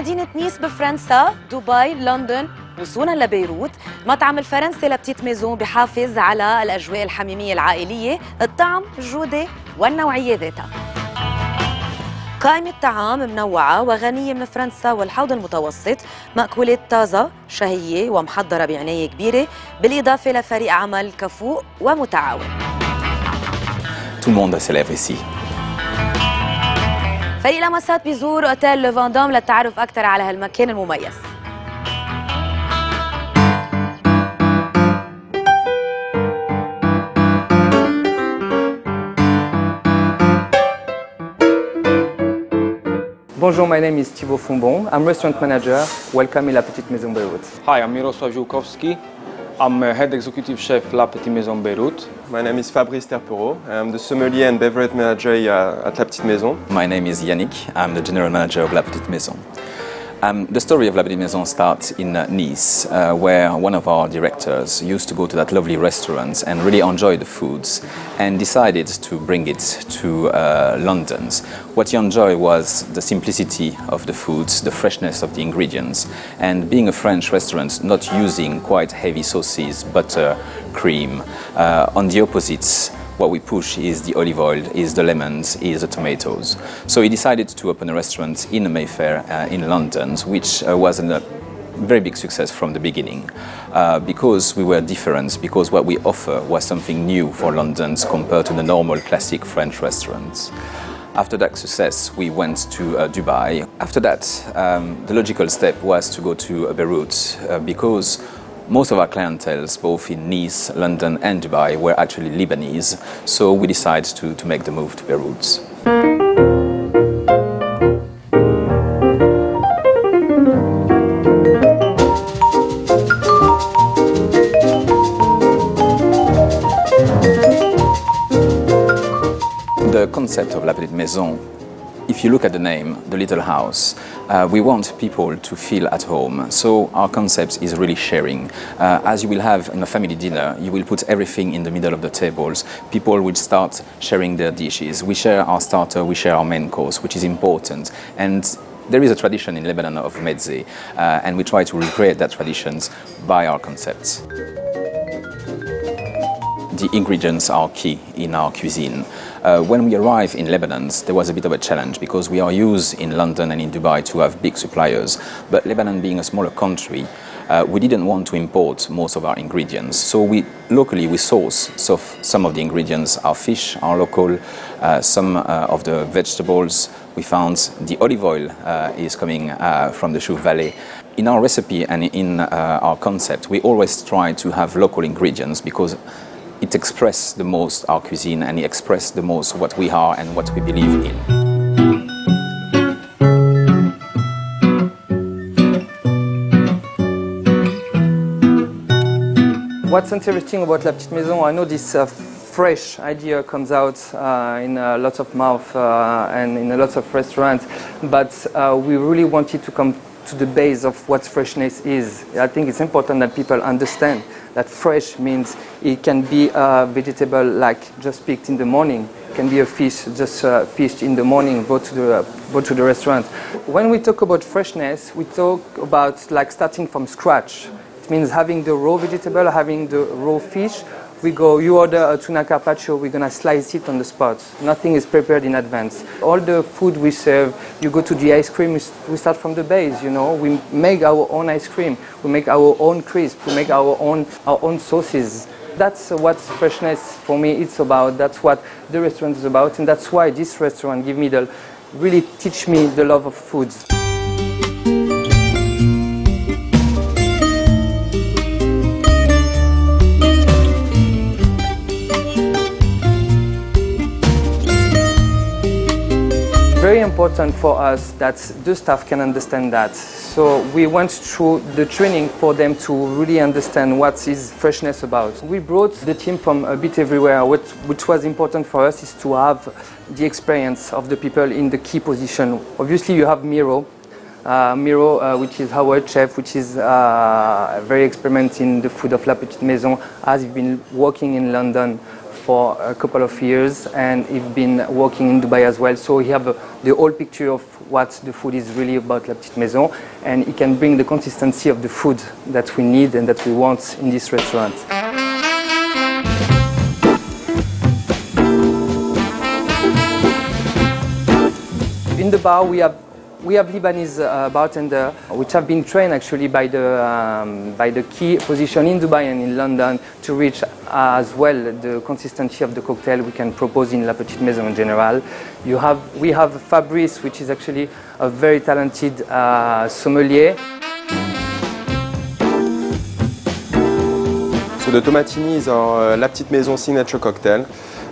بمدينة نيس بفرنسا، دبي، لندن، وصولا لبيروت. مطعم الفرنسي لبتيت ميزون بيحافظ على الأجواء الحميمية العائلية، الطعم، الجودة والنوعية ذاتها. قائمة طعام منوعة وغنية من فرنسا والحوض المتوسط، مأكولات طازة شهية ومحضرة بعناية كبيرة، بالإضافة لفريق عمل كفؤ ومتعاون. Tout le monde s'élève ici. فريق لمسات بيزور اوتيل لفاندوم للتعرف أكثر على هالمكان المميز. Bonjour, my name is Thibaut Fombon. I'm restaurant manager. Welcome in La Petite Maison Beyrouth. Hi, I'm Mirosław Ziółkowski. I'm head executive chef La Petite Maison Beyrouth. My name is Fabrice Terpereau. I'm the sommelier and beverage manager at La Petite Maison. My name is Yannick. I'm the general manager of La Petite Maison. The story of La Petite Maison starts in Nice, where one of our directors used to go to that lovely restaurant and really enjoy the foods, and decided to bring it to London. What he enjoyed was the simplicity of the foods, the freshness of the ingredients, and being a French restaurant, not using quite heavy sauces, butter, cream. On the opposites, what we push is the olive oil, is the lemons, is the tomatoes. So he decided to open a restaurant in Mayfair in London, which was a very big success from the beginning, because we were different, because what we offer was something new for London compared to the normal classic French restaurants. After that success, we went to Dubai. After that, the logical step was to go to Beirut, because most of our clientele, both in Nice, London and Dubai, were actually Lebanese, so we decided to make the move to Beirut. The concept of La Petite Maison, if you look at the name, the little house, we want people to feel at home. So our concept is really sharing. As you will have in a family dinner, you will put everything in the middle of the tables. People will start sharing their dishes. We share our starter, we share our main course, which is important. And there is a tradition in Lebanon of mezze, and we try to recreate that traditions by our concepts. The ingredients are key in our cuisine. When we arrived in Lebanon, there was a bit of a challenge because we are used in London and in Dubai to have big suppliers. But Lebanon being a smaller country, we didn't want to import most of our ingredients. So locally we source some of the ingredients. Our fish are local, some of the vegetables. We found the olive oil is coming from the Chouf Valley. In our recipe and in our concept, we always try to have local ingredients because it expresses the most our cuisine, and it expresses the most what we are and what we believe in. What's interesting about La Petite Maison, I know this fresh idea comes out in a lot of mouth and in a lot of restaurants, but we really wanted to come to the base of what freshness is. I think it's important that people understand that fresh means it can be a vegetable like just picked in the morning. It can be a fish just fished in the morning, brought to the restaurant. When we talk about freshness, we talk about like starting from scratch. It means having the raw vegetable, having the raw fish. You order a tuna carpaccio, we're going to slice it on the spot. Nothing is prepared in advance. All the food we serve, you go to the ice cream, we start from the base, you know. We make our own ice cream, we make our own crisp, we make our own sauces. That's what freshness for me it's about. That's what the restaurant is about, and that's why this restaurant really teach me the love of foods. Very important for us that the staff can understand that. So we went through the training for them to really understand what is freshness about. We brought the team from a bit everywhere. Which was important for us is to have the experience of the people in the key position. Obviously you have Miro, which is our chef, which is very experienced in the food of La Petite Maison, has been working in London for a couple of years, and he's been working in Dubai as well. So he have the whole picture of what the food is really about La Petite Maison, and he can bring the consistency of the food that we need and that we want in this restaurant. In the bar we have Lebanese bartender, which have been trained actually by the key position in Dubai and in London to reach as well the consistency of the cocktail we can propose in La Petite Maison in general. We have Fabrice, which is actually a very talented sommelier. So the tomatini is our La Petite Maison signature cocktail.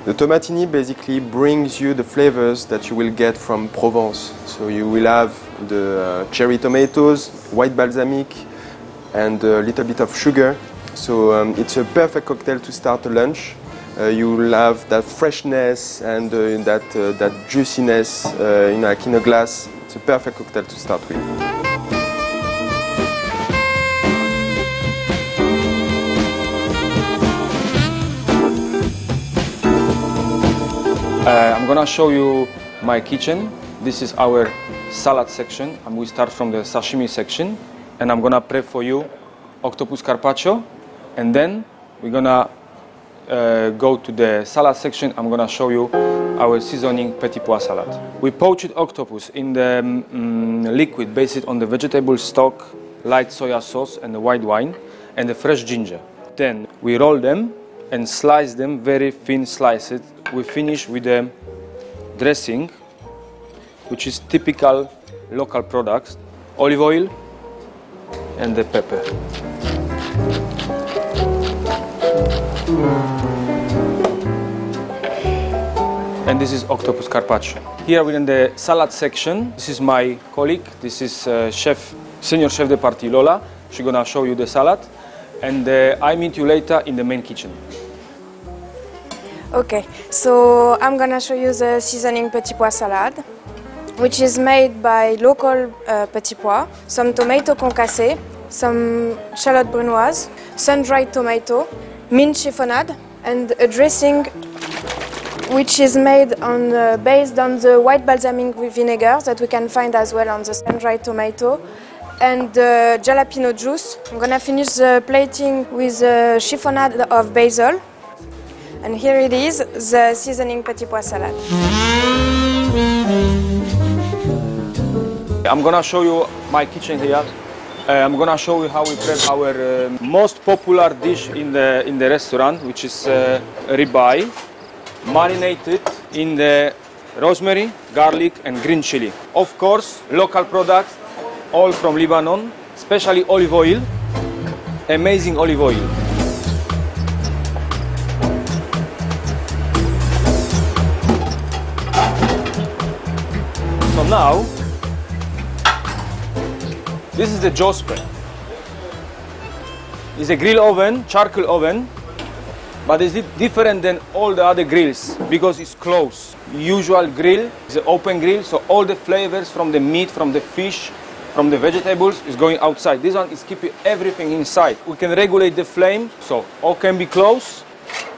The tomatini basically brings you the flavors that you will get from Provence. So you will have the cherry tomatoes, white balsamic, and a little bit of sugar. So it's a perfect cocktail to start a lunch. You will have that freshness and that juiciness like in a glass. It's a perfect cocktail to start with. I'm gonna show you my kitchen. This is our salad section, and we start from the sashimi section. And I'm gonna prep for you octopus carpaccio, and then we're gonna go to the salad section. I'm gonna show you our seasoning petit pois salad. We poached octopus in the liquid based on the vegetable stock, light soya sauce, and the white wine, and the fresh ginger. Then we roll them and slice them very thin slices. We finish with the dressing, which is typical local products, olive oil and the pepper. And this is octopus carpaccio. Here we're in the salad section. This is my colleague. This is senior chef de partie Lola. She's gonna show you the salad. And I meet you later in the main kitchen. Okay, so I'm gonna show you the seasoning petit pois salad, which is made by local petit pois, some tomato concassé, some shallot brunoise, sun-dried tomato, mint chiffonade, and a dressing which is made based on the white balsamic vinegar that we can find as well on the sun-dried tomato, and jalapeno juice. I'm gonna finish the plating with a chiffonade of basil. And here it is, the seasoning petit pois salad. I'm gonna show you my kitchen here. I'm gonna show you how we prep our most popular dish in the restaurant, which is ribeye, marinated in the rosemary, garlic, and green chili. Of course, local products, all from Lebanon, especially olive oil, amazing olive oil. So now, this is the jospe. It's a grill oven, charcoal oven, but it's different than all the other grills because it's closed. Usual grill is an open grill, so all the flavors from the meat, from the fish, from the vegetables is going outside. This one is keeping everything inside. We can regulate the flame, so all can be closed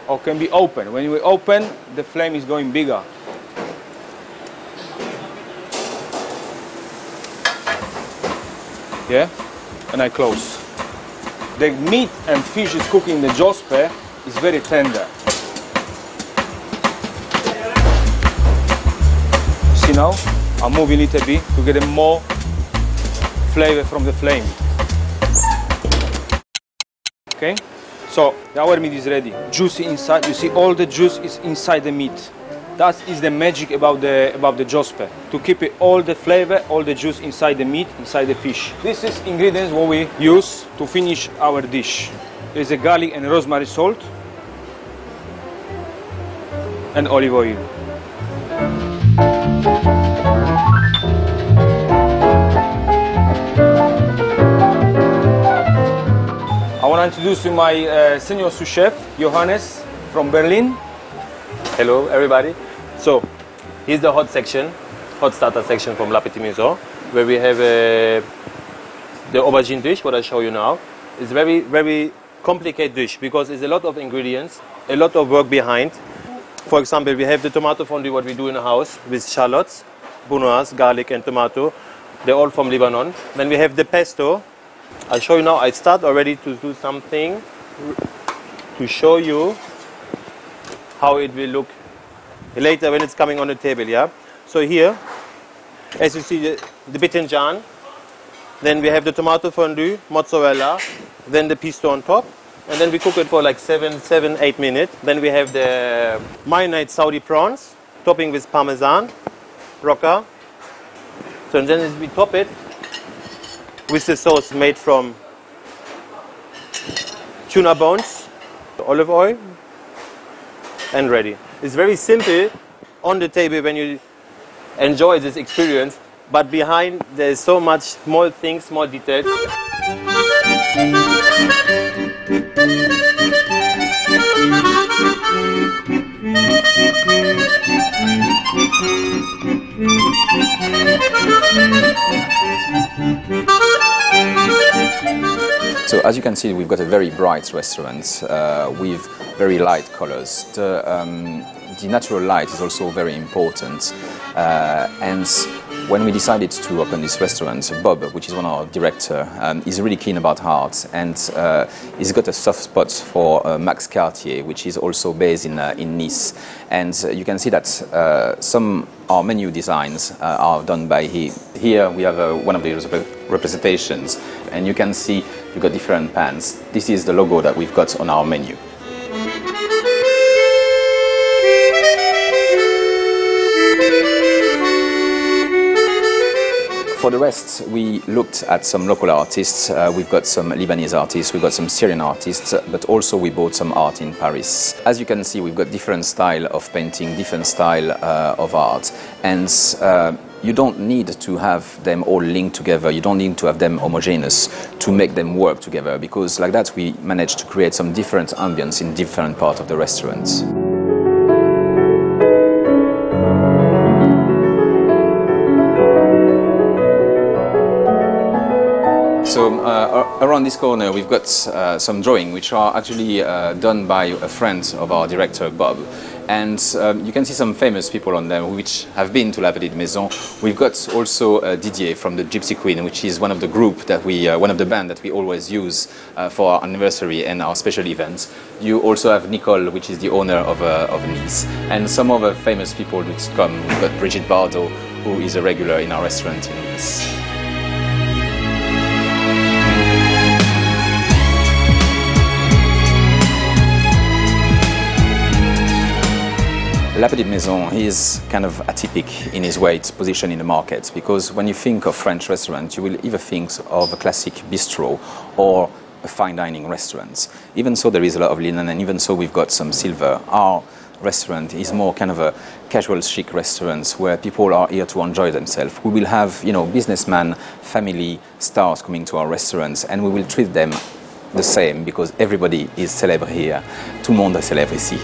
or can be open. When we open, the flame is going bigger. Yeah, and I close. The meat and fish is cooking in the jospe is very tender. See now, I'm moving a little bit to get more flavor from the flame. Okay, so our meat is ready. Juicy inside. You see, all the juice is inside the meat. That is the magic about the jospe, to keep it, all the flavor, all the juice inside the meat, inside the fish. This is ingredients what we use to finish our dish. There's a garlic and rosemary salt and olive oil. I want to introduce you my senior sous chef, Johannes from Berlin. Hello everybody. So here's the hot section, hot starter section from La Petite Maison, where we have the aubergine dish, what I show you now. It's very, very complicated dish because it's a lot of ingredients, a lot of work behind. For example, we have the tomato fondue, what we do in the house with shallots, brunoise, garlic and tomato. They're all from Lebanon. Then we have the pesto. I'll show you now. I start already to do something to show you how it will look later when it's coming on the table, yeah? So here, as you see, the bitenjan. Then we have the tomato fondue, mozzarella, then the pesto on top. And then we cook it for like 7-8 minutes. Then we have the marinated Saudi prawns, topping with parmesan, rocca. So and then we top it with the sauce made from tuna bones, olive oil, and ready. It's very simple on the table when you enjoy this experience, but behind there's so much small things, small details. So as you can see, we've got a very bright restaurant with very light colors. The natural light is also very important, and when we decided to open this restaurant, Bob, which is one of our directors, is really keen about art, and he's got a soft spot for Max Cartier, which is also based in Nice. And you can see that some our menu designs are done by he. Here we have one of the representations, and you can see you've got different pans. This is the logo that we've got on our menu. For the rest, we looked at some local artists. We've got some Lebanese artists, we've got some Syrian artists, but also we bought some art in Paris. As you can see, we've got different style of painting, different style of art, and you don't need to have them all linked together. You don't need to have them homogeneous to make them work together, because like that we managed to create some different ambience in different parts of the restaurant. So around this corner we've got some drawings which are actually done by a friend of our director, Bob. And you can see some famous people on them which have been to La Petite Maison. We've got also Didier from the Gypsy Queen, which is one of the group that we, one of the band that we always use for our anniversary and our special events. You also have Nicole, which is the owner of Nice, and some other famous people which come. We've got Brigitte Bardot, who is a regular in our restaurant in Nice. La Petite Maison is kind of atypical in his way it's positioned in the market, because when you think of French restaurant, you will either think of a classic bistro or a fine dining restaurant. Even so, there is a lot of linen, and even so, we've got some silver. Our restaurant is more kind of a casual chic restaurant where people are here to enjoy themselves. We will have, you know, businessmen, family, stars coming to our restaurants, and we will treat them the same because everybody is célèbre here. Tout le monde est célèbre ici.